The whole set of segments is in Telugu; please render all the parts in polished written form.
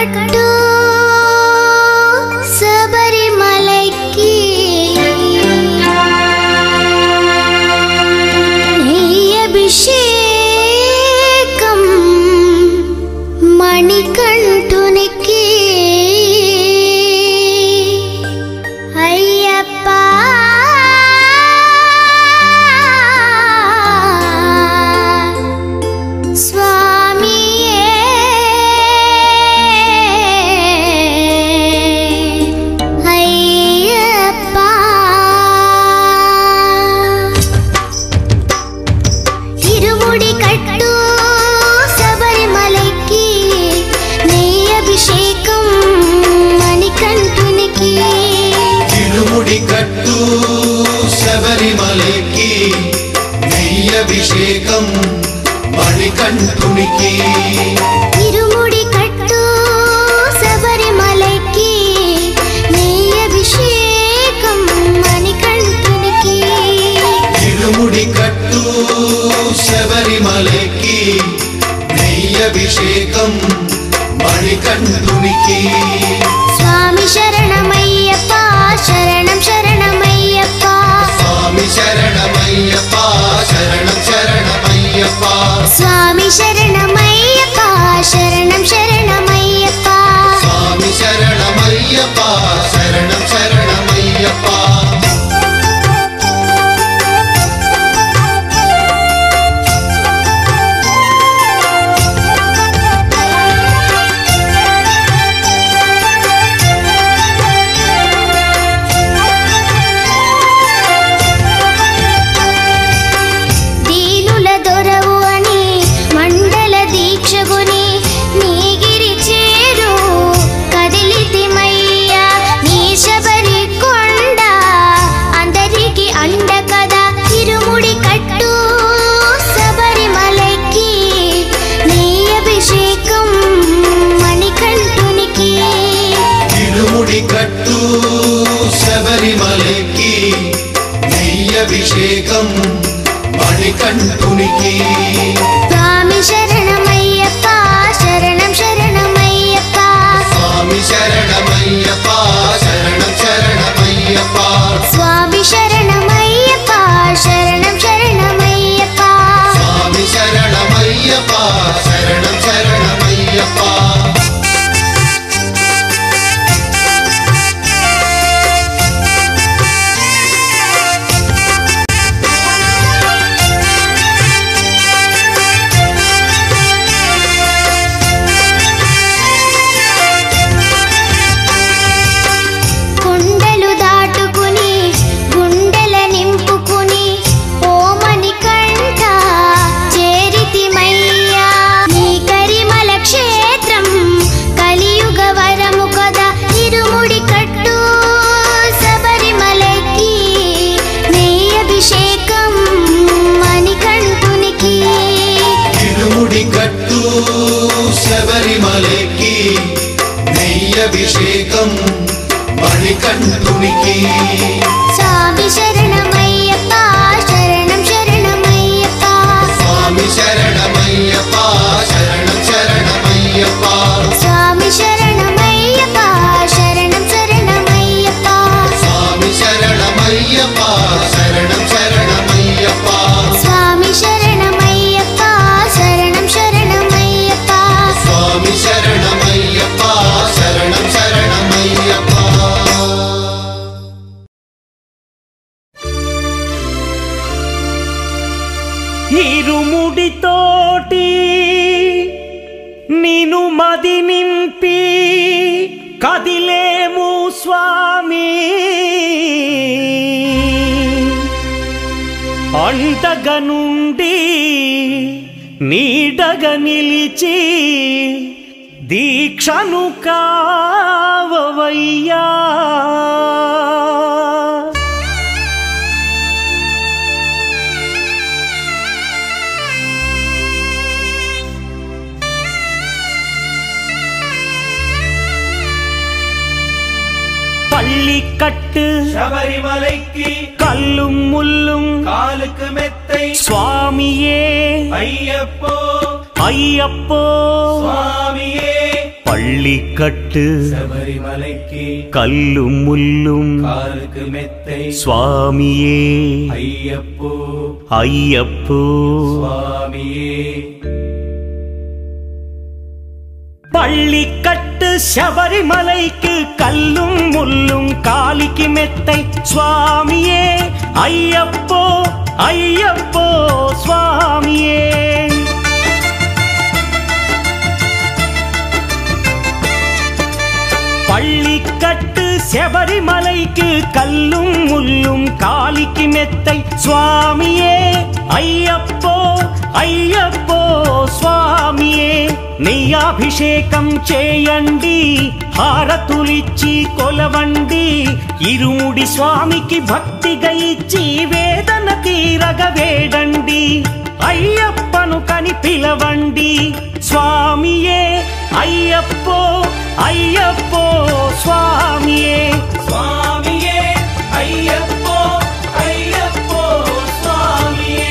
కట్టు శబరిమలైకి నెయ్యభిషేకం మణికంఠునికి అయ్యప్ప కట్టు శబరిమలైకి నెయ్యభిషేకం మణికంఠునికి ఇరుముడి కట్టు శబరిమలైకి నెయ్యభిషేకం మణికంఠునికి ఇరుముడి కట్టు శబరిమలైకి నెయ్యభిషేకం మణికంఠునికి స్వామి శరణమయ్యప్ప శరణం శరణమయ్యప్ప స్వామి శరణమయ్యప్ప శరణం శరణమయ్యప్ప స్వామి శరణమయ్యప్ప శరణం శరణమయ్యప్ప స్వామి శరణమయ్యప్ప శరణం శరణమయ్యప్ప కట్టు శబరిమలైకి నెయ్యభిషేకం మణికంఠునికి స్వామి శరణమయ్యప్ప శరణం శరణమయ్యప్ప స్వామి శరణమయ్యప్ప శరణం శరణమయ్యప్ప స్వామి శరణమయ్యప్ప శరణం శరణమయ్యప్ప స్వామి శరణమయ్యప్ప శరణం శరణమయ్యప్ప కట్టు శబరిమలైకి నెయ్యభిషేకం మణికంఠునికి స్వామి శరణమయ్యప్ప శరణం శరణమయ్యప్ప స్వామి శరణమయ్యప్ప శరణం శరణమయ్యప్ప స్వామి శరణమయ్యప్ప శరణం శరణమయ్యప్ప స్వామి శరణమయ్యప్ప శరణం శరణమయ్యప్ప స్వామి శరణమయ్యప్ప శరణం శరణమయ్యప్ప స్వామి శరణమయ్యప్ప శరణం శరణమయ్యప్ప ఇరుముడితోటి నిను మది నింపి కదిలేము స్వామి అండగా నుండి నీడగా నిలిచి దీక్షను కావవయ్యా பள்ளிக்கட்டு சபரிமலைக்கு கல்லும் முள்ளும் காலுக்கு மெத்தை சுவாமியே ஐயப்போ ஐயப்போ சுவாமியே பள்ளிக்கட்டு சபரிமலைக்கு கல்லும் முள்ளும் காலுக்கு மெத்தை சுவாமியே ஐயப்போ ஐயப்போ சுவாமியே. பள்ளிக்கட்டு சபரிமலைக்கு கல்லும் முள்ளும் காலிக்கு மெத்தை சுவாமியே ஐயப்போ ஐயப்போ சுவாமியே. பள்ளிக்கட்டு சபரிமலைக்கு கல்லும் முள்ளும் காலிக்கு மெத்தை சுவாமியே ஐயப்போ ஐயப்போ స్వామియే నెయ్యాభిషేకం చేయండి హారతులిచ్చి కొలవండి ఇరుముడి స్వామికి భక్తిగా ఇచ్చి వేదన తీరగ వేడండి అయ్యప్పను కని పిలవండి స్వామియే అయ్యప్పో అయ్యప్పో స్వామియే స్వామియే అయ్యప్పో అయ్యప్పో స్వామియే.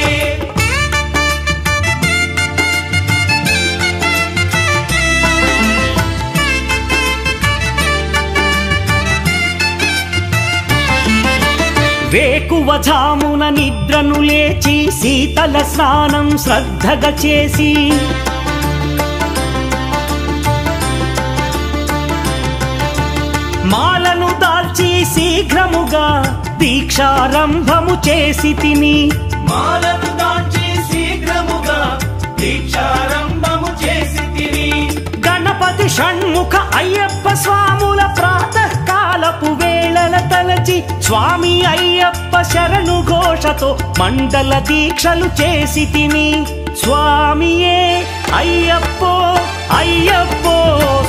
వేకువజామున నిద్రను లేచి శీతల స్నానం శ్రద్ధగా చేసి మాలను దాల్చి శీఘ్రముగా దీక్షారంభము చేసి తిని మాలను దాల్చి శీఘ్రముగా దీక్షారంభము చేసి తిని గణపతి షణ్ముఖ అయ్యప్ప స్వాముల ప్రాతకాలపు వేళల తలచి స్వామి అయ్యప్ప శరణు ఘోషతో మండల దీక్షలు చేసి తిని స్వామియే అయ్యప్పో అయ్యప్పో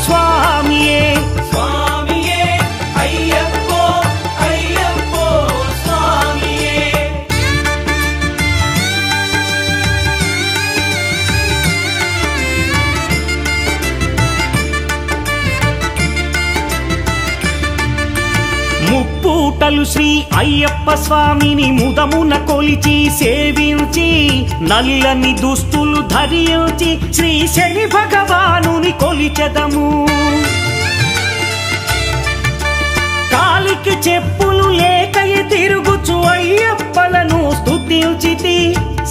స్వామియే స్వామియే అయ్యప్పో అయ్యప్పో స్వామియే. ముప్పూటలు శ్రీ అయ్యప్ప స్వామిని ముదమున కొలిచి సేవించి నల్లని దుస్తులు ధరించి శ్రీ శని భగవానుని కొలిచెదము. కాలికి చెప్పులు లేకయ తిరుగుచు అయ్యప్పలను స్తుతించితి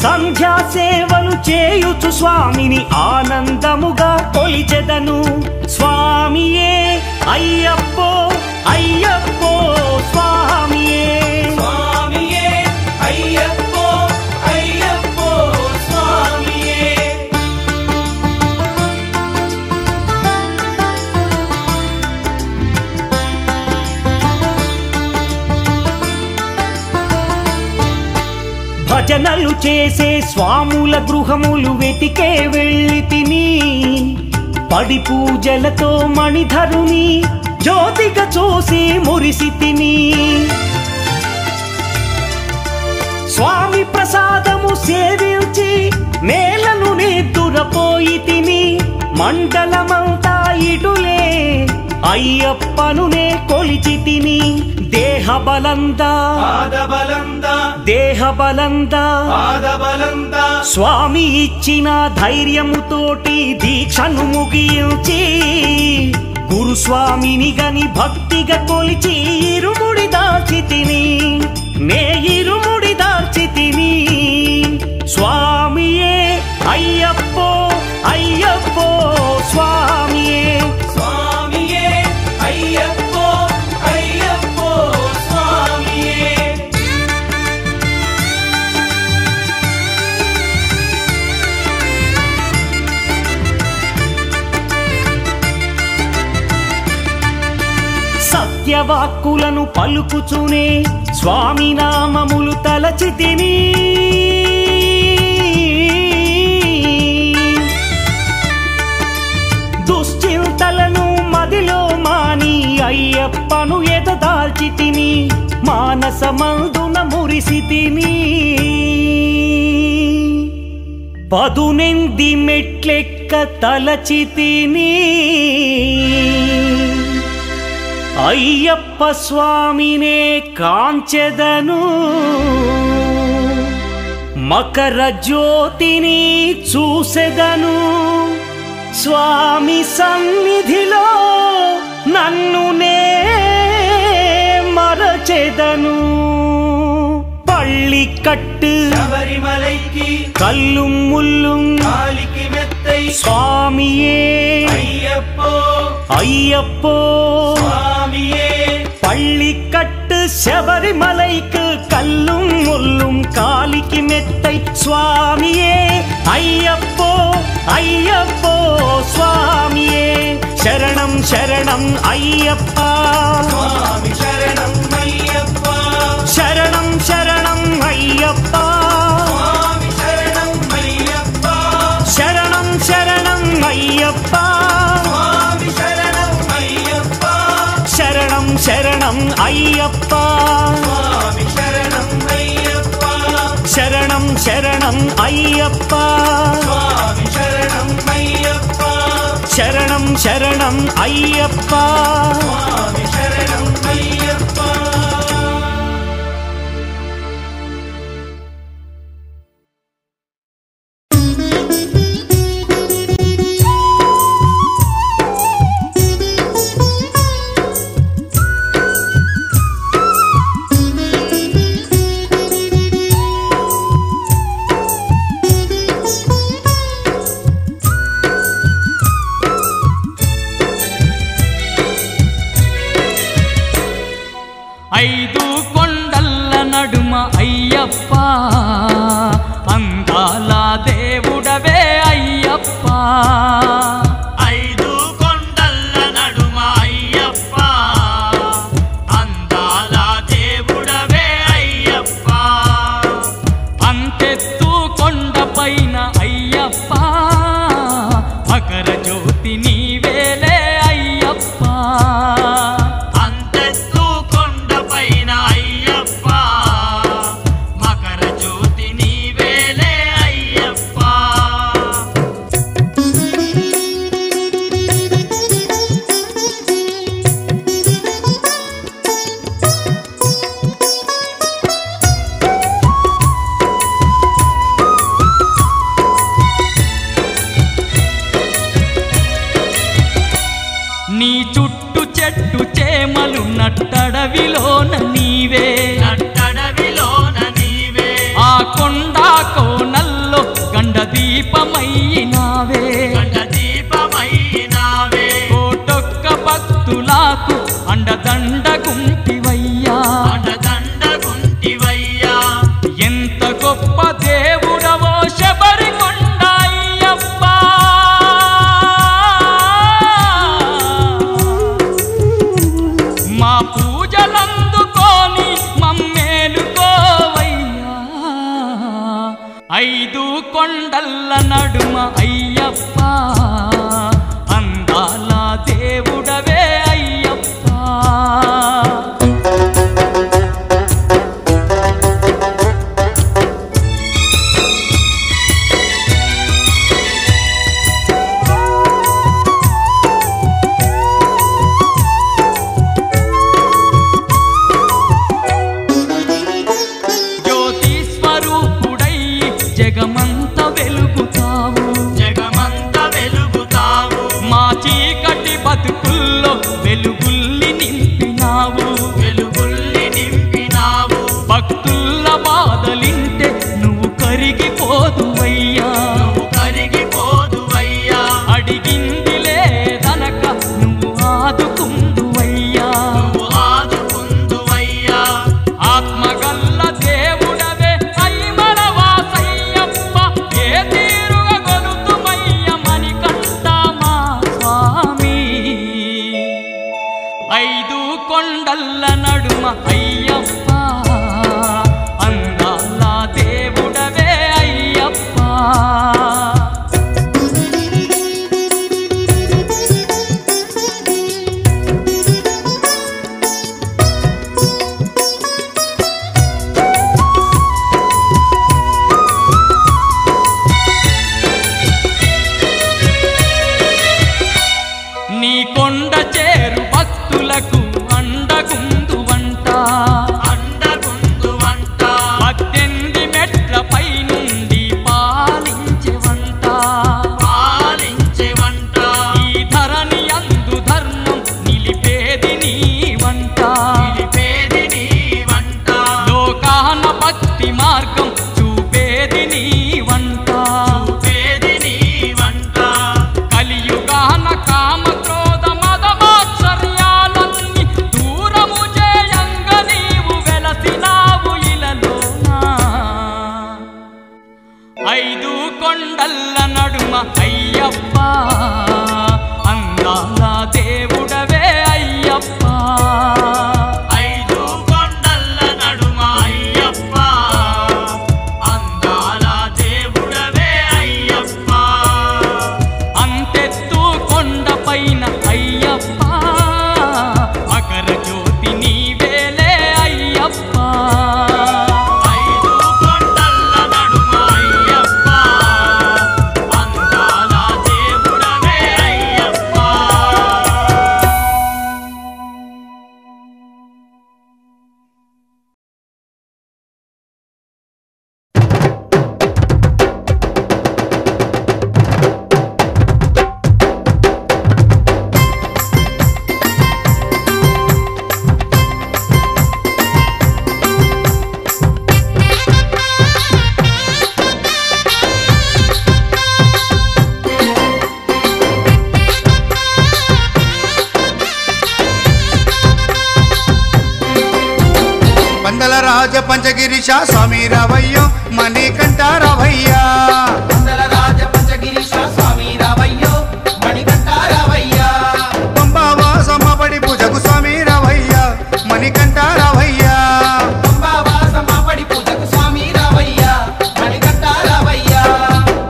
సంధ్యా సేవలు చేయుచు స్వామిని ఆనందముగా కొలిచెదను. స్వామియే అయ్యప్పో అయ్యప్పో స్వామియే స్వామియే అయ్యప్పో అయ్యప్పో స్వామియే. భజనలు చేసే స్వాముల గృహములు వెతికే వెళ్ళి తిని పడి పూజలతో మణిధరుని జ్యోతిగా చూసి మురిసి తిని స్వామి ప్రసాదము సేవించి నేలను నిద్దురపోయి తిని మండలమంతా ఇటులే అయ్యప్పనునే కొలిచి తిని దేహబలందా దేహబలందా స్వామి ఇచ్చిన ధైర్యముతోటి దీక్షను ముగించి గురుస్వామిని గని భక్తిగా కొలిచి ఇరుముడి దాల్చి తిని నే ఇరుముడి దాల్చి తిని స్వామియే అయ్యప్పో అయ్యప్పో స్వామియే స్వామియే అయ్యప్పో అయ్యప్పో స్వామియే. సత్యవాక్కులను పలుకుచునే స్వామి నామములు తలచి తిని దుశ్చింతలను మదిలో మాని అయ్యప్పను ఎదదాల్చి తిని మానసమందున మురిసి తిని పదునెంది మెట్లెక్క తలచి తిని అయ్యప్ప స్వామినే కాంచెదను మకర జ్యోతిని చూసెదను స్వామి సన్నిధిలో నన్ను నే మరచెదను. பள்ளி கட்டு శబరిమలైకి கல்லும் முள்ளும் కాలికి మెత్తై சுவாமியே అయ్యప్పో ஐயப்போ స్వామియే. பள்ளி கட்டு శబరిమలైக்கு கல்லும் முள்ளும் காலிக்கு மெத்தை சுவாமியே ஐயப்போ ஐயப்போ சுவாமியே శరణం శరణం అయ్యప్ప స్వామి శరణం అయ్యప్ప శరణం శరణం అయ్యప్ప స్వామి శరణం అయ్యప్ప శరణం శరణం అయ్యప్ప స్వామి శరణం అయ్యప్ప శరణం శరణం అయ్యప్ప స్వామి శరణం అయ్యప్ప శరణం శరణం అయ్యప్ప స్వామి శరణం అయ్యప్ప శరణం శరణం అయ్యప్ప స్వామి శరణం అయ్యప్ప. ఐదు కొండల్ల నడుమ అయ్యప్ప అందాల దేవుడవే అయ్యప్ప. ఐదు కొండల్ల నడుమ అయ్యప్ప అందాల దేవుడవే అయ్యప్ప. అంతెత్తు కొండ పైన అయ్యప్ప మకర జ్యోతి నీవేలే అయ్యప్ప. అంతెత్తు కొండ పైన అయ్యప్ప మకర జ్యోతి నీవేలే అయ్యప్ప. నీ చుట్టు చెట్టు చేమలు నట్టడవిలోన నీవే. నట్టడవిలోన నీవే ఆ కొండ కోనల్లో గండ దీపమయ్యినావే. గండ దీపమైనావే కోటొక్క భక్తులకు అండదండ గుంటివయ్యా. అండదండ గుంటివయ్యా. ఎంత గొప్ప దేవుడవో శబరికొండ అయ్యప్ప. మా పూజలందుకోని మమ్మేలుకోవయ్యా. ఐదు కొండల్ల నడుమ అయ్యప్ప అందాల దేవుడవే అయ్యప్ప. జ్యోతి స్వరూపుడై జగమంత వెలుగుతావు. జగమంత రాజ పంచగిరీశ స్వామి రావయ్యో మణికంఠ రావయ్యా మండల రాజ పంచగిరీశ స్వామి రావయ్యో మణికంఠ రావయ్యా పంబావాసమపడి పూజకు స్వామి రావయ్యా మణికంఠ రావయ్యా పంబావాసమపడి పూజకు స్వామి రావయ్యా మణికంఠ రావయ్యా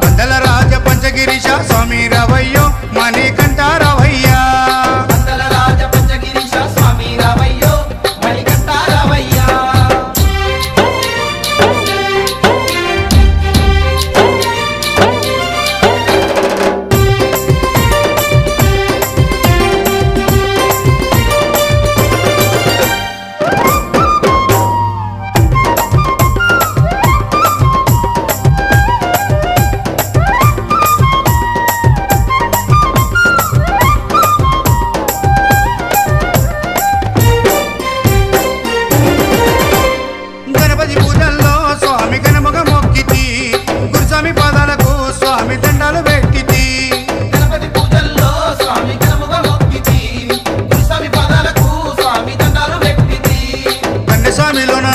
మండల రాజ పంచగిరీశ స్వామి రావయ్యో మణికంఠ రావయ్యా మండల రాజ పంచగిరీశ స్వామి రావయ్యో మణికంఠ రావయ్యా గణపతి పూజల్లో స్వామి గణముగ మొక్కితి గురుస్వామి పాదాలకు స్వామి దండాలు పెట్టితి గణపతి పూజల్లో స్వామి గణముగా మొక్కితి స్వామి పాదాలకు స్వామి దండాలు పెట్టితి కన్నె స్వామిలోన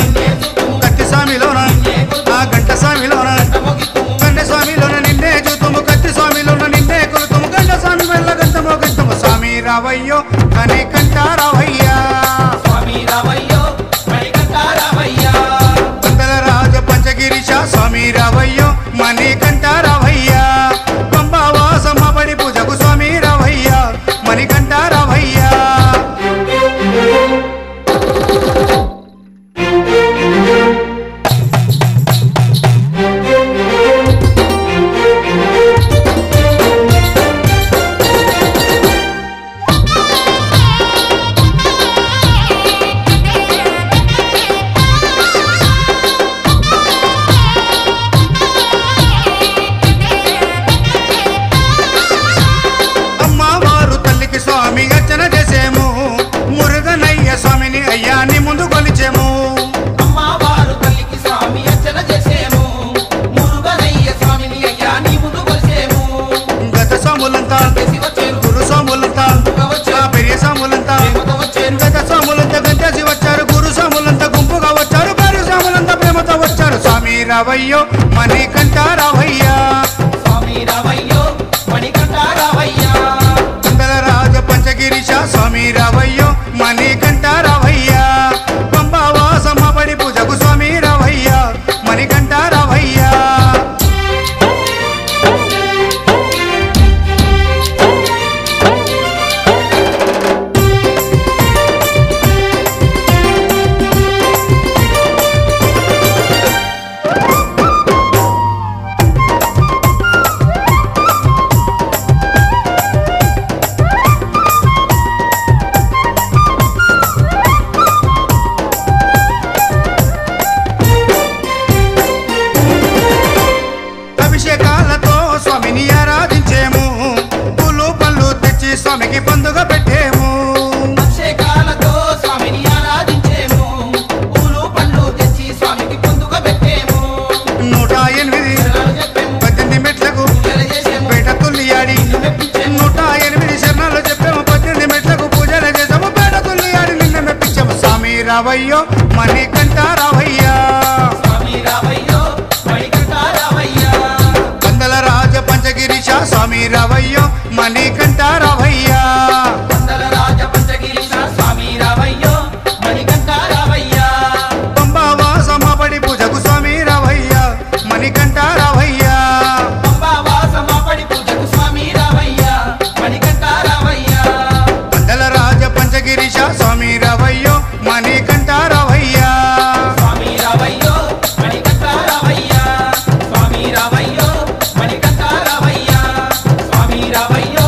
కత్తి స్వామిలోన ఆ గంట స్వామిలోన కన్నె స్వామిలోన నిన్నే చూతుము కత్తి స్వామిలోన నిన్నే కొలుతుము గంట స్వామి వల్ల గంటమో గంటము స్వామి రావయ్యో మణికంఠ రావయ్యా స్వామి రావయ్యో మణికంఠ రావయ్యా మండల రాజ పంచగిరీశ స్వామి రావయ్యో మణికంఠ రావయ్యా పంబావాసమపడి పూజకు స్వామి రావయ్యా మణికంఠ రావయ్యా అమ్మవారు తల్లికి స్వామి అర్చన చేసేము మురుగనయ్య స్వామిని అయ్యాని ముందు కొలిచేము అమ్మవారు తల్లికి స్వామి అర్చన చేసేము మురుగనయ్య స్వామిని అయ్యా నీ ముందు కొలిసేము గత స్వాములంతా చేసి వచ్చేరు గురు స్వాములంతా ఆ పెరియ స్వాములంతా ప్రేమతో వచ్చేరు గత స్వాములంతా గంటేసి వచ్చారు గురు స్వాములంతా గుంపుగా వచ్చారు పెరియ స్వాములంతా ప్రేమతో వచ్చారు స్వామి రావయ్యో మణికంఠ రావయ్యా స్వామి రావయ్యో మణికంఠ రావయ్యా మండల రాజ పంచగిరీశ స్వామి రావయ్యో మణికంఠ రావయ్యా పంబావాసమపడి పూజకు స్వామి రావయ్యా మణికంఠ రావయ్యా అభిషేకాలతో స్వామిని ఆరాధించేము పూలు పళ్ళు తెచ్చి స్వామికి పండుగ పెట్టేము అభిషేకాలతో స్వామిని ఆరాధించేము పూలు పండ్లు తెచ్చి స్వామికి పొందుగా పెట్టేము 108 చెప్పేము 18 మెట్లకు పూజలు చేసేము పేట తుల్లియాడి మెప్పించేము 108 శరణాలు చెప్పాము 18 మెట్లకు పూజలు చేసాము పేట తుల్లియాడి నిన్న మెప్పించాము స్వామి రావయ్యో మణికంఠ రావయ్యా స్వామి రావయ్యో మణికంఠ రావయ్యా మండల రాజ పంచగిరీశ స్వామి రావయ్యో మణికంఠ రావయ్యా మండల రాజ పంచగిరీశ స్వామి రావయ్యో మణికంఠ రావయ్యా పంబావాసమపడి పూజకు స్వామి రావయ్యా మణికంఠ రావయ్యా పంబావాసమపడి పూజకు స్వామి రావయ్యా మణికంఠ రావయ్యా మండల రాజ పంచగిరీశ స్వామి రావయ్యో మణికంఠ రావయ్యా స్వామి రావయ్యో మణికంఠ రావయ్యా స్వామి రావయ్యో మణికంఠ రావయ్యా స్వామి రావయ్యో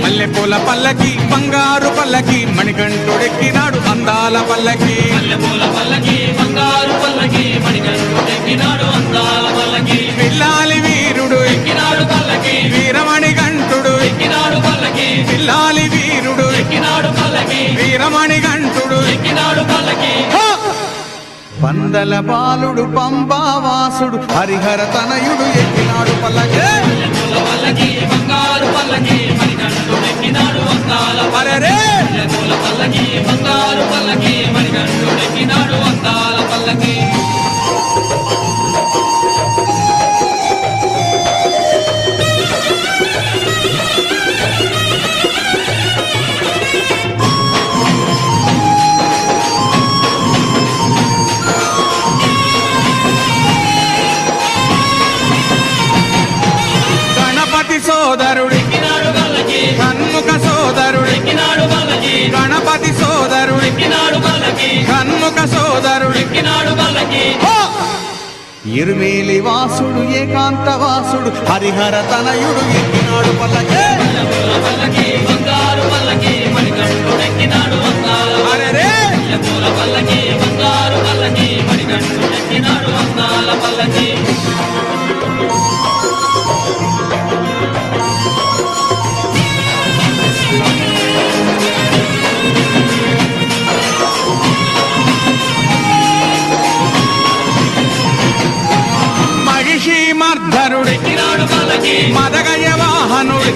మల్లెపూల పల్లకి బంగారు పల్లకి మణికంఠుడెక్కినాడు అందాల పల్లకి మల్లెపూల పల్లకి బంగారు పల్లకి మణికంఠుడెక్కినాడు అందాల పల్లకి పిల్లాలి వీరుడు ఎక్కినాడు పల్లకి వీరమణి గంటుడు ఎక్కినాడు పల్లకి పిల్లాలి వీరుడు ఎక్కినాడు పల్లకి వీరమణి గంటుడు ఎక్కినాడు పల్లకి పందల బాలుడు పంబావాసుడు హరిహర తనయుడు ఎక్కినాడు పల్లకి బంగారు పల్లకి మణికంఠుడెక్కినాడు అందాల పల్లకి బంగారు పల్లకి మణికంఠుడెక్కినాడు అందాల పల్లకి సోదరుడు కన్ముఖ సోదరుడు గణపతి సోదరుడు కన్ముఖ సోదరుడు ఇరుమేలి వాసుడు ఏకాంత వాసుడు హరిహర తనయుడు ఎక్కినాడు పల్లకి మదగజ వాహనుడు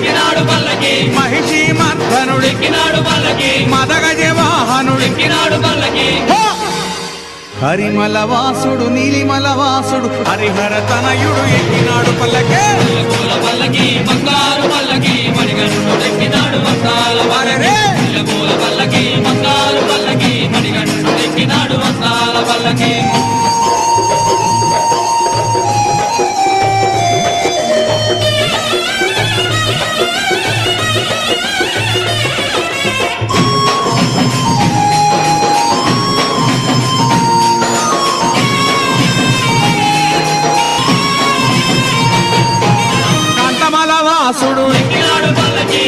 మహిషి మర్ధనుడు మదగజ వాహనుడు హరిమల వాసుడు నీలిమల వాసుడు హరిహర తనయుడు ఎక్కినాడు పల్లకి బంగారు పల్లకి మణికంఠుడెక్కినాడు అందాల పల్లకి బంగారు పల్లకి మణికంఠుడెక్కినాడు అందాల పల్లకి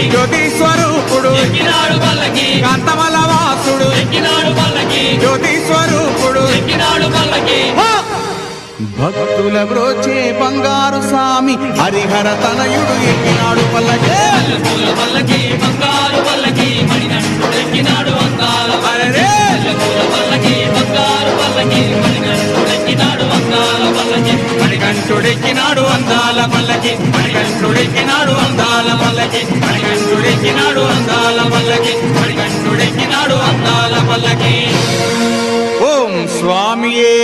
జ్యోతి స్వరూపుడు కాంతమల వాసుడు జ్యోతి స్వరూపుడు భక్తుల బ్రోచే బంగారు స్వామి హరిహర తనయుడు ఎక్కినాడు పల్లకి బంగారు పల్లకి మణికంఠుడెక్కినాడు అందాల పల్లకి బంగారు పల్లకి మణికంఠుడెక్కినాడు అందాల పల్లకి మణికంఠుడెక్కినాడు అందాల పల్లకి మణికంఠుడెక్కినాడు అందాల పల్లకి మణికంఠుడెక్కినాడు అందాల పల్లకి మణికంఠుడెక్కినాడు అందాల పల్లకి ఓం స్వామియే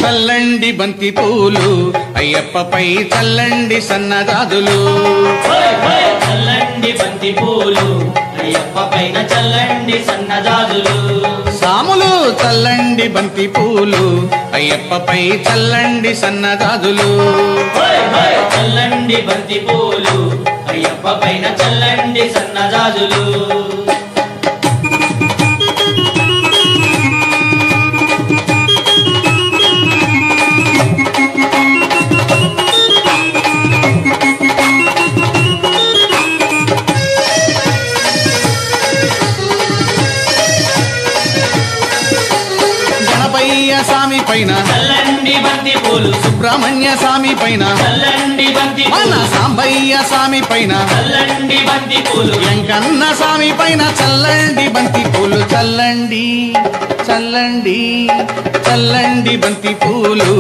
చల్లండి బంతి పూలు అయ్యప్పపై చల్లండి సన్నజాజులు చల్లండి బంతి పూలు అయ్యప్ప పైన చల్లండి సన్నజాజులు సాములు చల్లండి బంతి పూలు అయ్యప్పపై చల్లండి సన్నజాజులు చల్లండి బంతి పూలు అయ్యప్ప పైన చల్లండి సన్నజాజులు స్వామి పైన చల్లండి బంతి పూలు సుబ్రహ్మణ్య స్వామి పైన చల్లండి బంతి మన సాంబయ్య స్వామి పైన చల్లండి బంతి పూలు వెంకన్న స్వామి పైన చల్లండి బంతి పూలు చల్లండి చల్లండి చల్లండి బంతి పూలు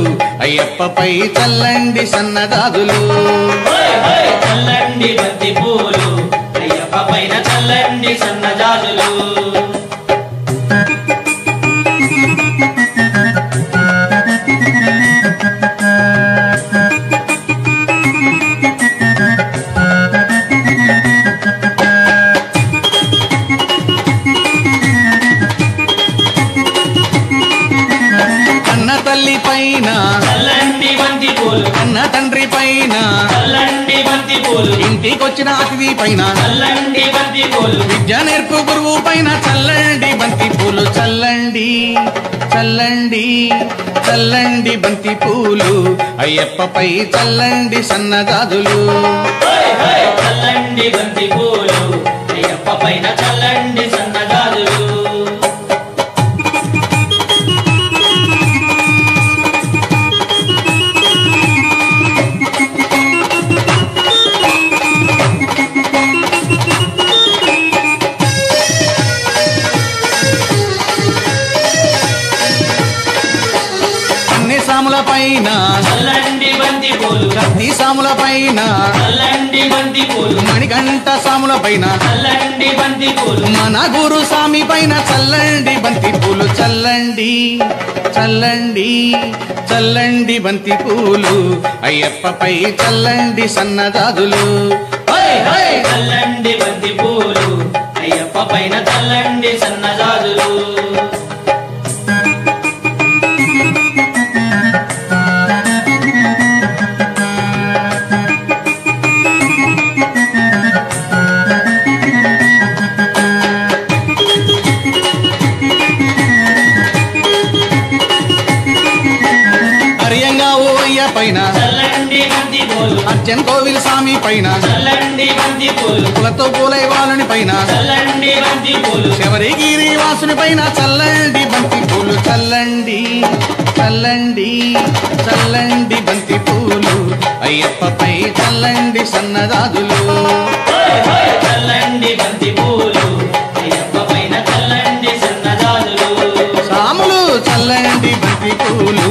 అయ్యప్పపై చల్లండి సన్నజాజులు చల్లండి బంతి పూలు అయ్యప్ప పైన చల్లండి సన్నజాజులు పైన చల్లండి బంతి పూలు కన్న తండ్రి పైన చల్లండి బంతి పూలు ఇంటికొచ్చిన అతిథి పైన చల్లండి బంతి పూలు విద్య నేర్పు గురువు పైన చల్లండి బంతి పూలు చల్లండి చల్లండి చల్లండి బంతి పూలు అయ్యప్పపై చల్లండి సన్నజాజులు చల్లండి బంతి పూలు అయ్యప్ప పైన చల్లండి సన్నజాజులు సాముల పైన చల్లండి బంతి పూలు కత్తి సాముల పైన చల్లండి బంతి పూలు మణికంఠ సాముల పైన చల్లండి బంతి పూలు మన గురు స్వామి పైన చల్లండి బంతి పూలు చల్లండి చల్లండి చల్లండి బంతి పూలు అయ్యప్పపై చల్లండి సన్నజాజులు చల్లండి బంతి పూలు అయ్యప్ప పైన చల్లండి సన్నజాజులు పైన చల్లండి బంతి పూలు అర్జన్ కోవిల్ స్వామి పైన చల్లండి బంతి పూలు పూలతో పూలైవాలుని పైన చల్లండి బంతి పూలు శబరిగిరి వాసుని పైన చల్లండి బంతి పూలు చల్లండి చల్లండి చల్లండి బంతి పూలు అయ్యప్పపై చల్లండి సన్నజాజులు చల్లండి బంతి పూలు అయ్యప్ప పైన చల్లండి సన్నజాజులు సాములు చల్లండి బంతి పూలు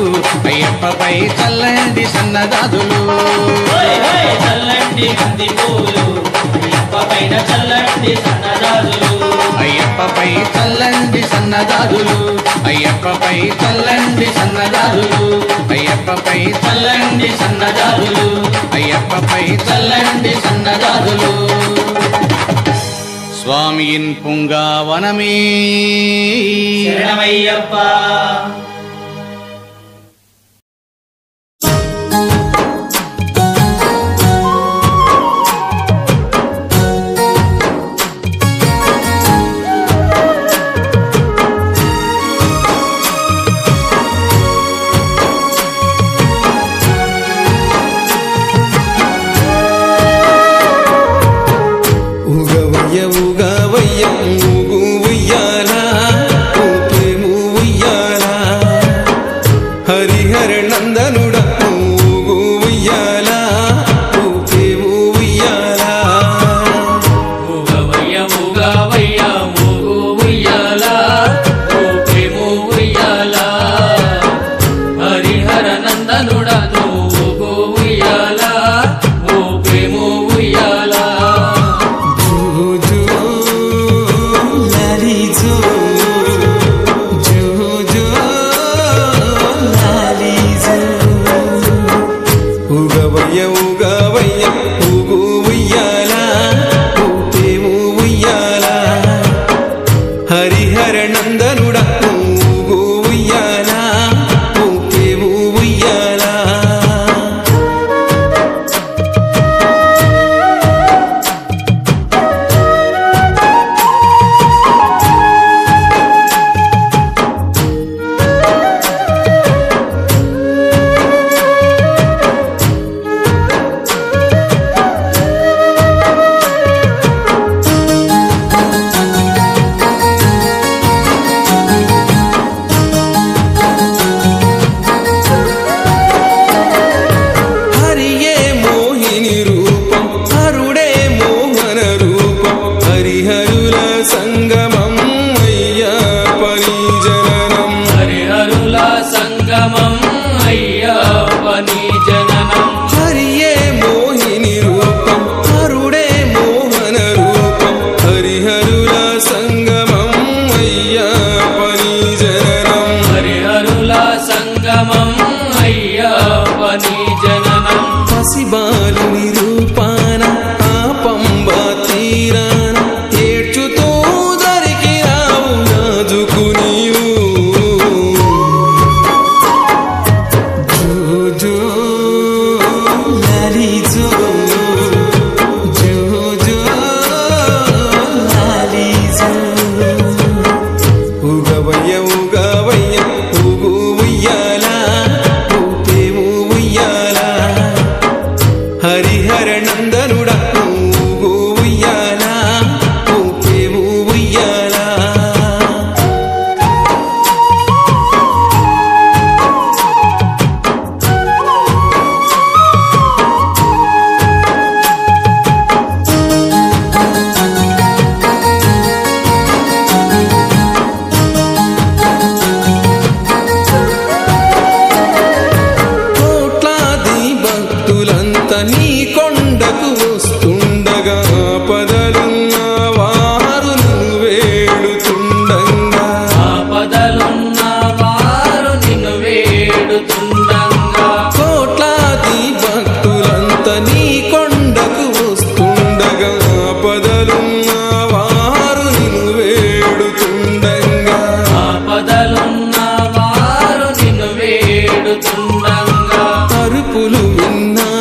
అయ్యప్పపై చల్లండి సన్నజాజులు చల్లండి బంతి పూలు అయ్యప్ప పైన చల్లండి సన్నజాజులు అయ్యప్పపై చల్లండి సన్నజాజులు అయ్యప్పపై చల్లండి సన్నజాజులు అయ్యప్పపై చల్లండి సన్నజాజులు అయ్యప్పపై చల్లండి సన్నజాజులు స్వామియిన్ పుంగావనమే శరణమయ్యప్ప రూపాన ఆ పంబా తీరాన ఏడ్చుతూ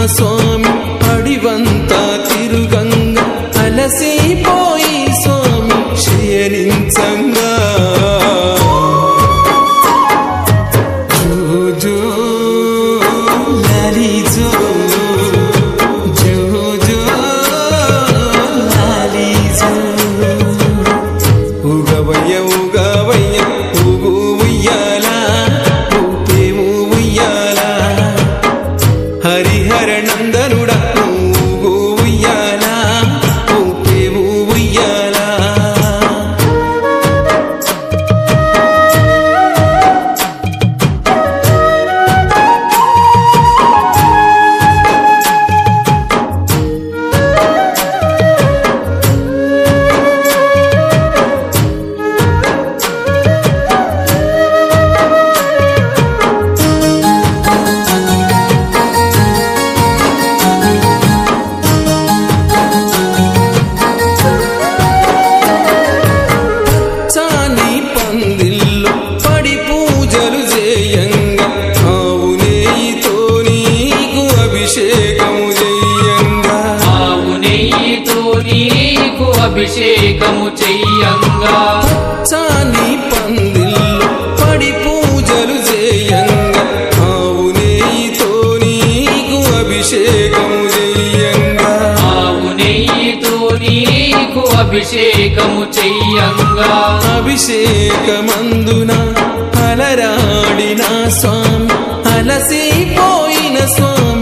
స్వామి అడివంతా తిరుగంగా అలసిపోయి స్వామి శయనించంగా జో లాలి జో జో జో లాలి జో ఉగవయ్య ఉగవయ్య ఉగు ఉయ్యాల ఊపేవు ఉయ్యాల హరిహర నందనుడా ఊగు ఉయ్యాల ఊపేవు ఉయ్యాల చాని పందిల్లో పడి పూజలు చేయంగా ఆవు నెయ్యితో నీకు అభిషేకము చేయంగా ఆవు నెయ్యితో నీకు అభిషేకము చెయ్యంగా చాని పందిల్లో పడి పూజలు చేయంగా ఆవు నెయ్యితో నీకు అభిషేకము చేయంగా ఆవు నెయ్యితో నీకు అభిషేకము చెయ్యంగా అభిషేకమందున అలరాడిన స్వామి అలసిపోయిన స్వామి